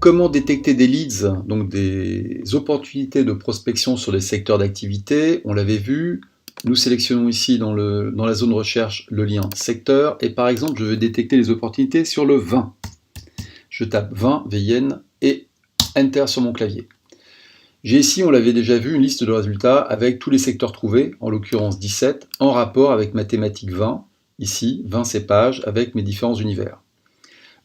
Comment détecter des leads, donc des opportunités de prospection sur des secteurs d'activité? On l'avait vu. Nous sélectionnons ici dans la zone recherche le lien secteur et par exemple je veux détecter les opportunités sur le vin. Je tape vin, VIN et Enter sur mon clavier. J'ai ici, on l'avait déjà vu, une liste de résultats avec tous les secteurs trouvés, en l'occurrence 17, en rapport avec ma thématique vin, ici 20 cépages avec mes différents univers.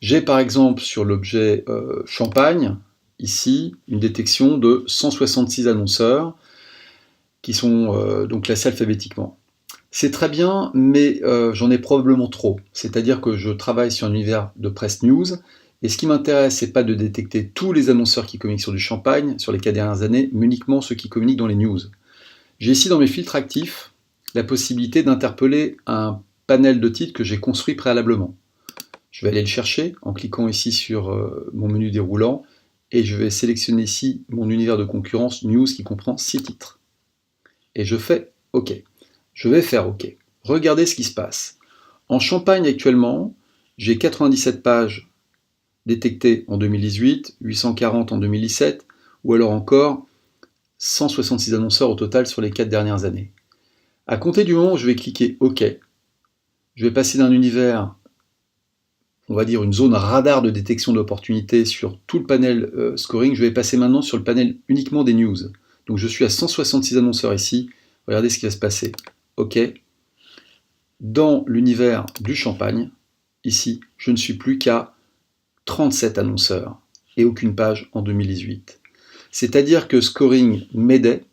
J'ai par exemple sur l'objet champagne, ici, une détection de 166 annonceurs qui sont donc classés alphabétiquement. C'est très bien, mais j'en ai probablement trop. C'est-à-dire que je travaille sur un univers de presse news, et ce qui m'intéresse, c'est pas de détecter tous les annonceurs qui communiquent sur du champagne sur les 4 dernières années, mais uniquement ceux qui communiquent dans les news. J'ai ici dans mes filtres actifs la possibilité d'interpeller un panel de titres que j'ai construit préalablement. Je vais aller le chercher en cliquant ici sur mon menu déroulant, et je vais sélectionner ici mon univers de concurrence news qui comprend 6 titres. Et je fais OK. Je vais faire OK. Regardez ce qui se passe. En Champagne actuellement, j'ai 97 pages détectées en 2018, 840 en 2017, ou alors encore 166 annonceurs au total sur les 4 dernières années. À compter du moment où je vais cliquer OK, je vais passer d'un univers, on va dire une zone radar de détection d'opportunités sur tout le panel scoring, je vais passer maintenant sur le panel uniquement des news. Donc je suis à 166 annonceurs ici, regardez ce qui va se passer. OK. Dans l'univers du champagne, ici, je ne suis plus qu'à 37 annonceurs et aucune page en 2018. C'est-à-dire que Scoring m'aidait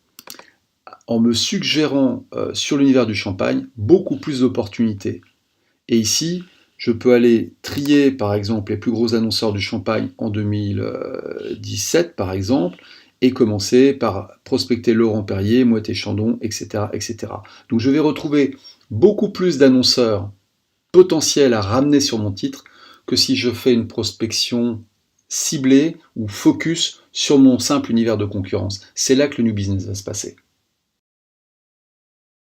en me suggérant sur l'univers du champagne beaucoup plus d'opportunités. Et ici, je peux aller trier par exemple les plus gros annonceurs du champagne en 2017 par exemple, et commencer par prospecter Laurent Perrier, Moët & Chandon, etc., etc. Donc je vais retrouver beaucoup plus d'annonceurs potentiels à ramener sur mon titre que si je fais une prospection ciblée ou focus sur mon simple univers de concurrence. C'est là que le new business va se passer.